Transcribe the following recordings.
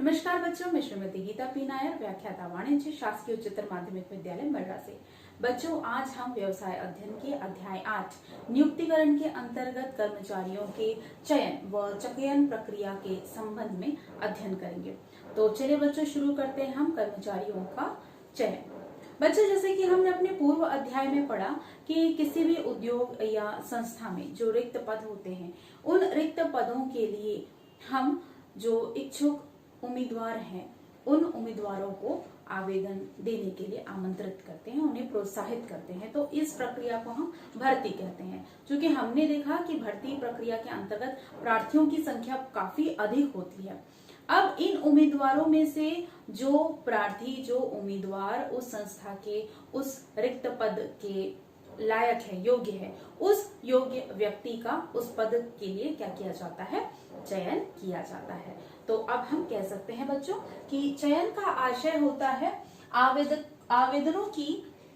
नमस्कार बच्चों, मैं श्रीमती गीता पी नायर, व्याख्याता वाणिज्य, शासकीय उच्चतर माध्यमिक विद्यालय मर्रा से। बच्चों, आज हम व्यवसाय अध्ययन के अध्याय 8 नियुक्तिकरण के अंतर्गत कर्मचारियों के चयन व चयन प्रक्रिया के संबंध में अध्ययन करेंगे। तो चलिए बच्चों, शुरू करते हैं हम कर्मचारियों का चयन। बच्चों, जैसे कि हमने अपने पूर्व अध्याय में पढ़ा कि किसी भी उद्योग या संस्था में जो रिक्त पद होते हैं, उन रिक्त पदों के लिए हम जो इच्छुक उम्मीदवार हैं, उन उम्मीदवारों को आवेदन देने के लिए आमंत्रित करते हैं, उन्हें प्रोत्साहित करते हैं। तो इस प्रक्रिया को हम भर्ती कहते हैं। क्योंकि हमने देखा कि भर्ती प्रक्रिया के अंतर्गत प्रार्थियों की संख्या काफी अधिक होती है। अब इन उम्मीदवारों में से जो प्रार्थी, जो उम्मीदवार उस संस्था के उस रिक्त पद के लायक है, योग्य है, उस योग्य व्यक्ति का उस पद के लिए क्या किया जाता है? चयन किया जाता है। तो अब हम कह सकते हैं बच्चों कि चयन का आशय होता है आवेदनों की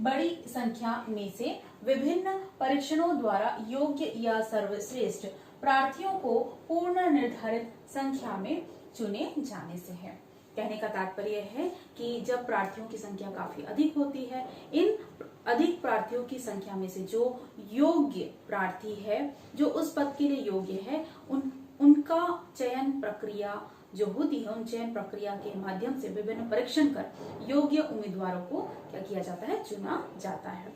बड़ी संख्या में से विभिन्न परीक्षणों द्वारा योग्य या सर्वश्रेष्ठ प्रार्थियों को पूर्ण निर्धारित संख्या में चुने जाने से है। कहने का तात्पर्य है कि जब प्रार्थियों की संख्या काफी अधिक होती है, इन अधिक प्रार्थियों की संख्या में से जो योग्य प्रार्थी है, जो उस पद के लिए योग्य है, उनका चयन प्रक्रिया जो होती है, उन चयन प्रक्रिया के माध्यम से विभिन्न परीक्षण कर योग्य उम्मीदवारों को क्या किया जाता है? चुना जाता है।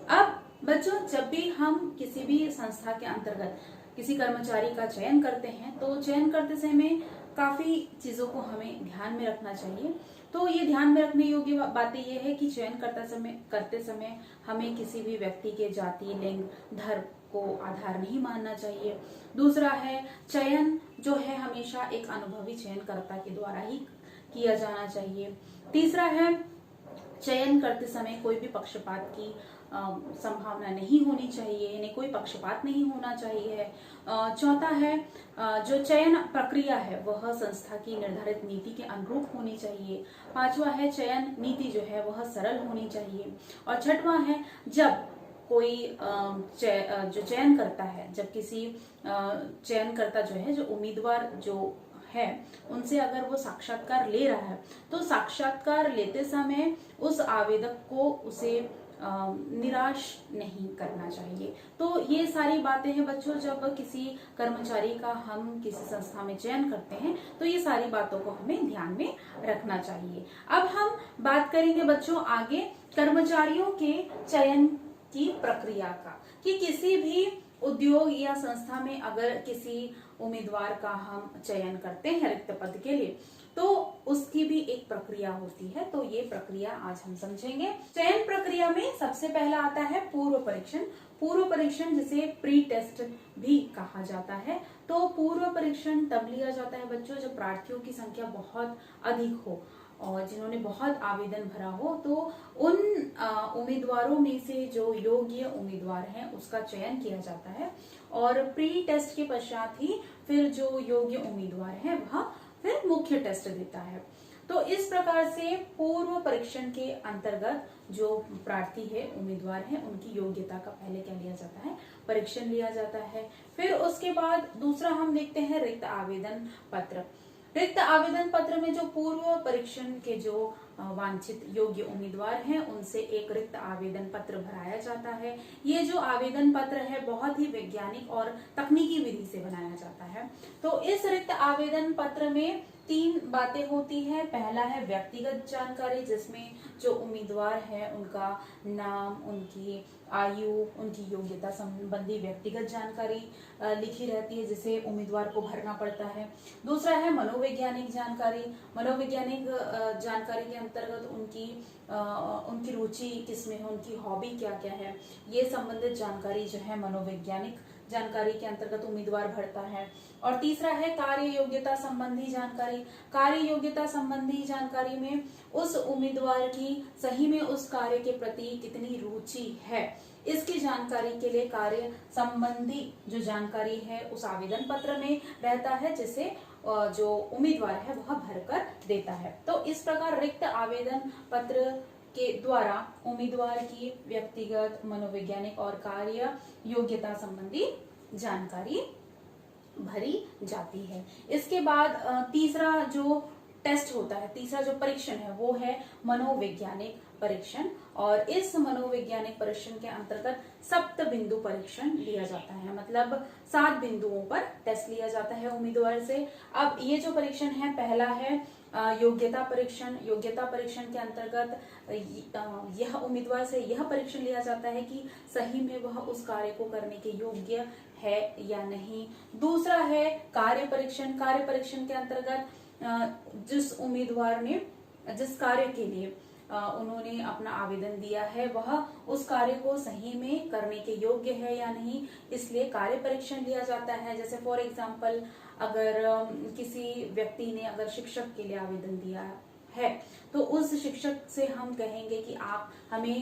अब बच्चों, जब भी हम किसी भी संस्था के अंतर्गत किसी कर्मचारी का चयन करते हैं, तो चयन करते समय काफी चीजों को हमें ध्यान में रखना चाहिए। तो ये ध्यान में रखने योग्य बातें ये है कि चयन करते समय हमें किसी भी व्यक्ति के जाति, लिंग, धर्म को आधार नहीं मानना चाहिए। दूसरा है, चयन जो है हमेशा एक अनुभवी चयनकर्ता के द्वारा ही किया जाना चाहिए। तीसरा है, चयन करते समय कोई भी पक्षपात की संभावना नहीं होनी चाहिए, यानी कोई पक्षपात नहीं होना चाहिए। चौथा है, जो चयन प्रक्रिया है वह संस्था की निर्धारित नीति के अनुरूप होनी चाहिए। पांचवा है, चयन नीति जो है वह सरल होनी चाहिए। और छठवां है, जब कोई जो चयन करता है, जब किसी चयनकर्ता जो है, जो उम्मीदवार जो है, उनसे अगर वो साक्षात्कार ले रहा है, तो साक्षात्कार लेते समय उस आवेदक को उसे निराश नहीं करना चाहिए। तो ये सारी बातें हैं बच्चों, जब किसी कर्मचारी का हम किसी संस्था में चयन करते हैं, तो ये सारी बातों को हमें ध्यान में रखना चाहिए। अब हम बात करेंगे बच्चों आगे कर्मचारियों के चयन की प्रक्रिया का, कि किसी भी उद्योग या संस्था में अगर किसी उम्मीदवार का हम चयन करते हैं रिक्त पद के लिए, तो उसकी भी एक प्रक्रिया होती है। तो ये प्रक्रिया आज हम समझेंगे। चयन प्रक्रिया में सबसे पहला आता है पूर्व परीक्षण। पूर्व परीक्षण जिसे प्री टेस्ट भी कहा जाता है। तो पूर्व परीक्षण तब लिया जाता है बच्चों जब प्रार्थियों की संख्या बहुत अधिक हो और जिन्होंने बहुत आवेदन भरा हो, तो उन उम्मीदवारों में से जो योग्य उम्मीदवार हैं उसका चयन किया जाता है। और प्री टेस्ट के पश्चात ही फिर जो योग्य उम्मीदवार है वह फिर मुख्य टेस्ट देता है। तो इस प्रकार से पूर्व परीक्षण के अंतर्गत जो प्रार्थी है, उम्मीदवार है, उनकी योग्यता का पहले क्या लिया जाता है? परीक्षण लिया जाता है। फिर उसके बाद दूसरा हम देखते हैं रिक्त आवेदन पत्र। रिक्त आवेदन पत्र में जो पूर्व परीक्षण के जो वांछित योग्य उम्मीदवार हैं, उनसे एक रिक्त आवेदन पत्र भराया जाता है। ये जो आवेदन पत्र है बहुत ही वैज्ञानिक और तकनीकी विधि से बनाया जाता है। तो इस रिक्त आवेदन पत्र में 3 बातें होती है। पहला है व्यक्तिगत जानकारी, जिसमें जो उम्मीदवार है उनका नाम, उनकी आयु, उनकी योग्यता संबंधी व्यक्तिगत जानकारी लिखी रहती है, जिसे उम्मीदवार को भरना पड़ता है। दूसरा है मनोवैज्ञानिक जानकारी। मनोवैज्ञानिक जानकारी के अंतर्गत उनकी रुचि किसमें है, उनकी हॉबी क्या क्या है, ये संबंधित जानकारी जो है मनोवैज्ञानिक जानकारी के अंतर्गत उम्मीदवार भरता है। और तीसरा है कार्य योग्यता संबंधी जानकारी। कार्य योग्यता संबंधी जानकारी में उस उम्मीदवार की सही में उस कार्य के प्रति कितनी रुचि है, इसकी जानकारी के लिए कार्य संबंधी जो जानकारी है उस आवेदन पत्र में रहता है, जिसे जो उम्मीदवार है वह भरकर देता है। तो इस प्रकार रिक्त आवेदन पत्र के द्वारा उम्मीदवार की व्यक्तिगत, मनोवैज्ञानिक और कार्य योग्यता संबंधी जानकारी भरी जाती है। इसके बाद तीसरा जो टेस्ट होता है, तीसरा जो परीक्षण है वो है मनोवैज्ञानिक परीक्षण। और इस मनोवैज्ञानिक परीक्षण के अंतर्गत 7 बिंदु परीक्षण लिया जाता है, मतलब 7 बिंदुओं पर टेस्ट लिया जाता है उम्मीदवार से। अब ये जो परीक्षण है, पहला है योग्यता परीक्षण। योग्यता परीक्षण के अंतर्गत यह उम्मीदवार से यह परीक्षण लिया जाता है कि सही में वह उस कार्य को करने के योग्य है या नहीं। दूसरा है कार्य परीक्षण। कार्य परीक्षण के अंतर्गत जिस उम्मीदवार ने जिस कार्य के लिए उन्होंने अपना आवेदन दिया है वह उस कार्य को सही में करने के योग्य है या नहीं, इसलिए कार्य परीक्षण लिया जाता है। जैसे फॉर एग्जांपल, अगर किसी व्यक्ति ने अगर शिक्षक के लिए आवेदन दिया है तो उस शिक्षक से हम कहेंगे कि आप हमें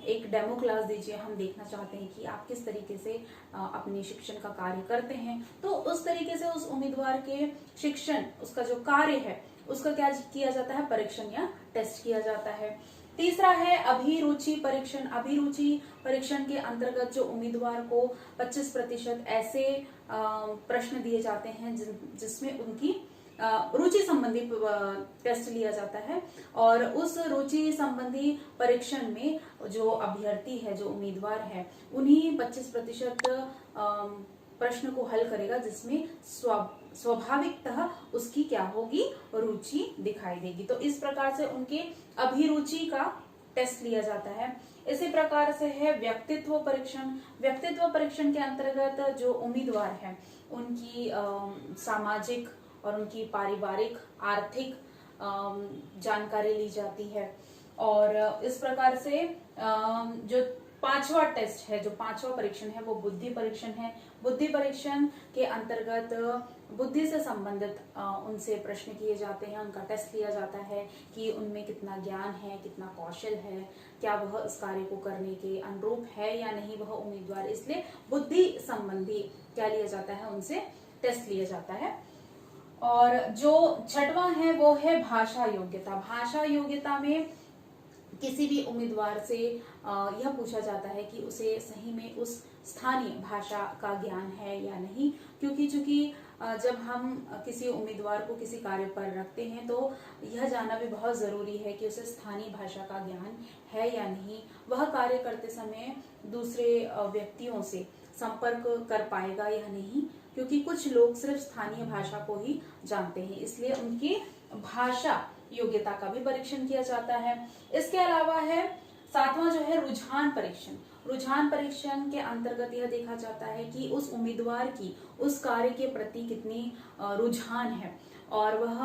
एक डेमो क्लास दीजिए, हम देखना चाहते हैं कि आप किस तरीके से अपने शिक्षण का कार्य करते हैं। तो उस तरीके से उस उम्मीदवार के शिक्षण, उसका जो कार्य है उसका क्या किया जाता है, परीक्षण या टेस्ट किया जाता है। तीसरा है अभिरुचि परीक्षण। अभिरुचि परीक्षण के अंतर्गत जो उम्मीदवार को 25% ऐसे प्रश्न दिए जाते हैं जिसमें उनकी रुचि संबंधी टेस्ट लिया जाता है, और उस रुचि संबंधी परीक्षण में जो अभ्यर्थी है, जो उम्मीदवार है, उन्हीं 25% प्रश्न को हल करेगा जिसमें स्वाभाविकतः उसकी क्या होगी, रुचि दिखाई देगी। तो इस प्रकार से उनके अभिरुचि का टेस्ट लिया जाता है। इसी प्रकार से है व्यक्तित्व परीक्षण। व्यक्तित्व परीक्षण के अंतर्गत जो उम्मीदवार है उनकी सामाजिक और उनकी पारिवारिक आर्थिक जानकारी ली जाती है। और इस प्रकार से जो 5वां टेस्ट है, जो 5वां परीक्षण है वो बुद्धि परीक्षण है। बुद्धि परीक्षण के अंतर्गत बुद्धि से संबंधित उनसे प्रश्न किए जाते हैं, उनका टेस्ट लिया जाता है कि उनमें कितना ज्ञान है, कितना कौशल है, क्या वह इस कार्य को करने के अनुरूप है या नहीं वह उम्मीदवार, इसलिए बुद्धि संबंधी क्या लिया जाता है, उनसे टेस्ट लिया जाता है। और जो 6वां है वो है भाषा योग्यता। भाषा योग्यता में किसी भी उम्मीदवार से यह पूछा जाता है कि उसे सही में उस स्थानीय भाषा का ज्ञान है या नहीं, क्योंकि चूंकि जब हम किसी उम्मीदवार को किसी कार्य पर रखते हैं तो यह जानना भी बहुत जरूरी है कि उसे स्थानीय भाषा का ज्ञान है या नहीं, वह कार्य करते समय दूसरे व्यक्तियों से संपर्क कर पाएगा या नहीं, क्योंकि कुछ लोग सिर्फ स्थानीय भाषा को ही जानते हैं, इसलिए उनकी भाषा योग्यता का भी परीक्षण किया जाता है। इसके अलावा है 7वां जो है रुझान परीक्षण। रुझान परीक्षण के अंतर्गत यह देखा जाता है कि उस उम्मीदवार की उस कार्य के प्रति कितनी रुझान है और वह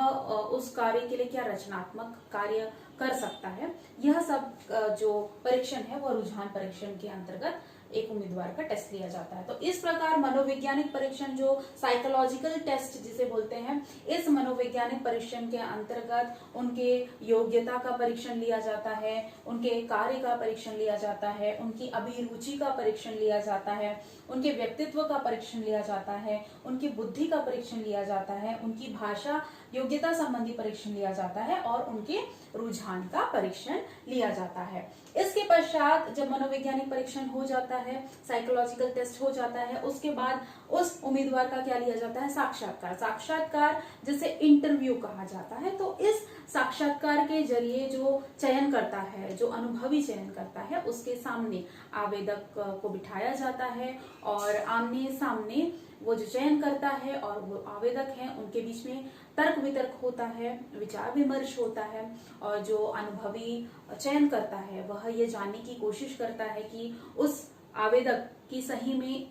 उस कार्य के लिए क्या रचनात्मक कार्य कर सकता है। यह सब जो परीक्षण है वह रुझान परीक्षण के अंतर्गत एक उम्मीदवार का टेस्ट लिया जाता है। तो इस प्रकार मनोवैज्ञानिक परीक्षण, जो साइकोलॉजिकल टेस्ट जिसे बोलते हैं, इस मनोवैज्ञानिक परीक्षण के अंतर्गत उनके योग्यता का परीक्षण लिया जाता है, उनके कार्य का परीक्षण लिया जाता है, उनकी अभिरुचि का परीक्षण लिया जाता है, उनके व्यक्तित्व का परीक्षण लिया जाता है, उनकी बुद्धि का परीक्षण लिया जाता है, उनकी भाषा योग्यता संबंधी परीक्षण लिया जाता है और उनके रुझान का परीक्षण लिया जाता है। इसके पश्चात जब मनोवैज्ञानिक परीक्षण हो जाता है, साइकोलॉजिकल टेस्ट हो जाता है, उसके बाद उस उम्मीदवार का क्या लिया जाता है, साक्षात्कार। साक्षात्कार जिसे इंटरव्यू कहा जाता है। तो इस साक्षात्कार के जरिए जो चयन करता है, जो अनुभवी चयन करता है, उसके सामने आवेदक को बिठाया जाता है और आमने सामने वो जो चयन करता है और वो आवेदक हैं उनके बीच में तर्क वितर्क होता है, विचार विमर्श होता है, और जो अनुभवी चयन करता है वह ये जानने की कोशिश करता है कि उस आवेदक की सही में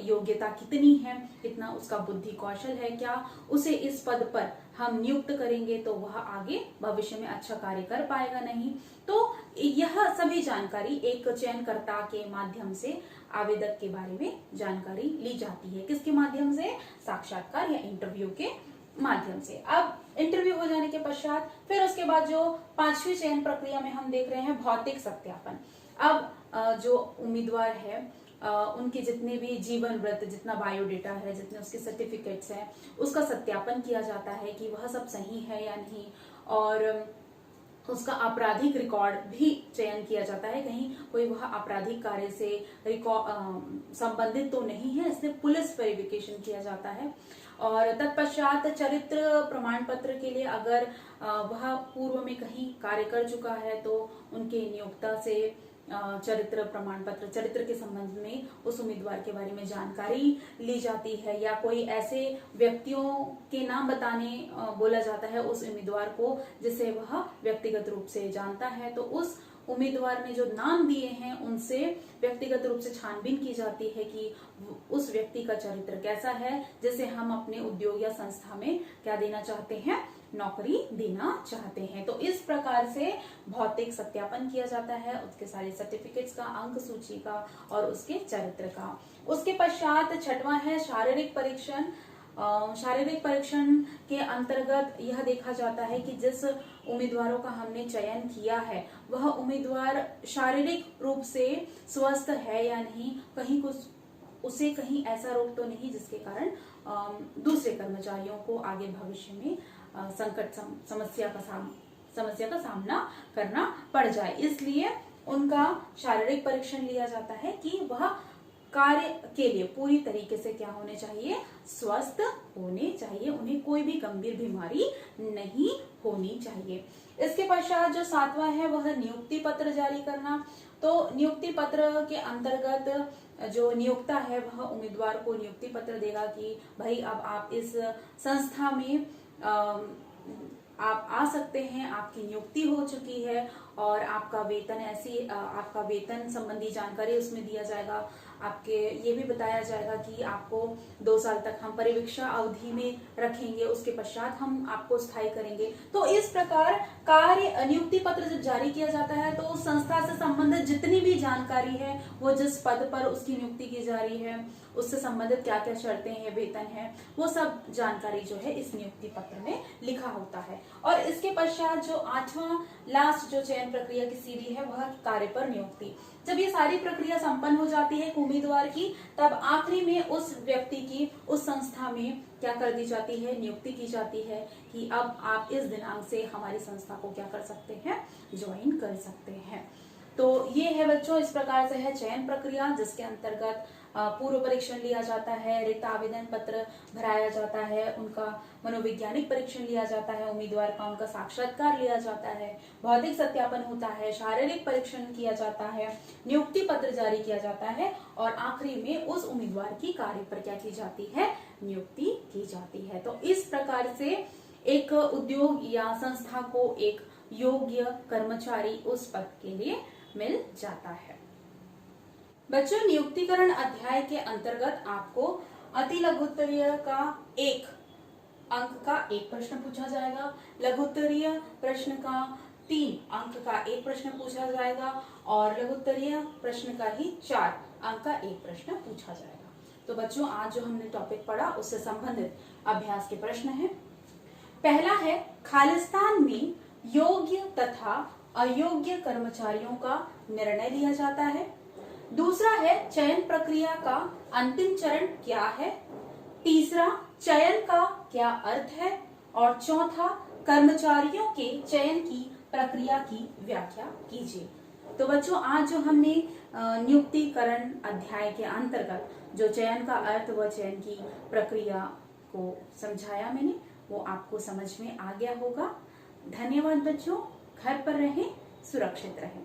योग्यता कितनी है, कितना उसका बुद्धि कौशल है, क्या उसे इस पद पर हम नियुक्त करेंगे तो वह आगे भविष्य में अच्छा कार्य कर पाएगा नहीं। तो यह सभी जानकारी एक चयनकर्ता के माध्यम से आवेदक के बारे में जानकारी ली जाती है। किसके माध्यम से, साक्षात्कार या इंटरव्यू के माध्यम से। अब इंटरव्यू हो जाने के पश्चात फिर उसके बाद जो 5वीं चयन प्रक्रिया में हम देख रहे हैं भौतिक सत्यापन। अब जो उम्मीदवार है उनके जितने भी जीवन वृत्त, जितना बायोडेटा है, जितने उसके सर्टिफिकेट्स हैं, उसका सत्यापन किया जाता है कि वह सब सही है या नहीं, और उसका आपराधिक रिकॉर्ड भी चयन किया जाता है, कहीं कोई वह आपराधिक कार्य से संबंधित तो नहीं है, इसलिए पुलिस वेरिफिकेशन किया जाता है। और तत्पश्चात चरित्र प्रमाण पत्र के लिए अगर वह पूर्व में कहीं कार्य कर चुका है तो उनके नियोक्ता से चरित्र प्रमाण पत्र, चरित्र के संबंध में उस उम्मीदवार के बारे में जानकारी ली जाती है, या कोई ऐसे व्यक्तियों के नाम बताने बोला जाता है उस उम्मीदवार को जिसे वह व्यक्तिगत रूप से जानता है। तो उस उम्मीदवार ने जो नाम दिए हैं उनसे व्यक्तिगत रूप से छानबीन की जाती है कि उस व्यक्ति का चरित्र कैसा है, जिसे हम अपने उद्योग या संस्था में क्या देना चाहते हैं, नौकरी देना चाहते हैं। तो इस प्रकार से भौतिक सत्यापन किया जाता है उसके सारे सर्टिफिकेट्स का, अंक सूची का और उसके चरित्र का। उसके पश्चात छठवां है शारीरिक परीक्षण। शारीरिक परीक्षण के अंतर्गत यह देखा जाता है कि जिस उम्मीदवारों का हमने चयन किया है वह उम्मीदवार शारीरिक रूप से स्वस्थ है या नहीं, कहीं कुछ उसे कहीं ऐसा रोग तो नहीं जिसके कारण दूसरे कर्मचारियों को आगे भविष्य में संकट समस्या का सामना करना पड़ जाए। इसलिए उनका शारीरिक परीक्षण लिया जाता है कि वह कार्य के लिए पूरी तरीके से क्या होने चाहिए, स्वस्थ होने चाहिए, उन्हें कोई भी गंभीर बीमारी नहीं होनी चाहिए। इसके पश्चात जो सातवां है वह नियुक्ति पत्र जारी करना। तो नियुक्ति पत्र के अंतर्गत जो नियोक्ता है वह उम्मीदवार को नियुक्ति पत्र देगा कि भाई अब आप इस संस्था में आप आ सकते हैं, आपकी नियुक्ति हो चुकी है और आपका वेतन संबंधी जानकारी उसमें दिया जाएगा। आपके ये भी बताया जाएगा कि आपको 2 साल तक हम परिवीक्षा अवधि में रखेंगे, उसके पश्चात हम आपको स्थायी करेंगे। तो इस प्रकार कार्य नियुक्ति पत्र जब जारी किया जाता है तो उस संस्था से संबंधित जितनी भी जानकारी है, वो जिस पद पर उसकी नियुक्ति की जा रही है, उससे संबंधित क्या क्या शर्तें हैं, वेतन है, वो सब जानकारी जो है इस नियुक्ति पत्र में लिखा होता है। और इसके पश्चात जो 8वां लास्ट जो चयन प्रक्रिया की सीढ़ी है वह कार्य पर नियुक्ति। जब ये सारी प्रक्रिया संपन्न हो जाती है उम्मीदवार की, तब आखिरी में उस व्यक्ति की उस संस्था में क्या कर दी जाती है, नियुक्ति की जाती है कि अब आप इस दिनांक से हमारी संस्था को क्या कर सकते हैं, ज्वाइन कर सकते हैं। तो ये है बच्चों, इस प्रकार से है चयन प्रक्रिया, जिसके अंतर्गत पूर्व परीक्षण लिया जाता है, रिक्त आवेदन पत्र भराया जाता है, उनका मनोवैज्ञानिक परीक्षण लिया जाता है, उम्मीदवार का उनका साक्षात्कार लिया जाता है, भौतिक सत्यापन होता है, शारीरिक परीक्षण किया जाता है, नियुक्ति पत्र जारी किया जाता है और आखिरी में उस उम्मीदवार की कार्य पर क्या की जाती है, नियुक्ति की जाती है। तो इस प्रकार से एक उद्योग या संस्था को एक योग्य कर्मचारी उस पद के लिए मिल जाता है। बच्चों, नियुक्तिकरण अध्याय के अंतर्गत आपको अति लघुत्तरीय का 1 अंक का 1 प्रश्न पूछा जाएगा, लघुत्तरीय प्रश्न का 3 अंक का 1 प्रश्न पूछा जाएगा और लघुत्तरीय प्रश्न का ही 4 अंक का 1 प्रश्न पूछा जाएगा। तो बच्चों, आज जो हमने टॉपिक पढ़ा उससे संबंधित अभ्यास के प्रश्न है। पहला है, खालिस्तान में योग्य तथा अयोग्य कर्मचारियों का निर्णय लिया जाता है। दूसरा है, चयन प्रक्रिया का अंतिम चरण क्या है। तीसरा, चयन का क्या अर्थ है। और चौथा, कर्मचारियों के चयन की प्रक्रिया की व्याख्या कीजिए। तो बच्चों, आज जो हमने नियुक्तिकरण अध्याय के अंतर्गत जो चयन का अर्थ व चयन की प्रक्रिया को समझाया मैंने, वो आपको समझ में आ गया होगा। धन्यवाद बच्चों। घर पर रहें, सुरक्षित रहें।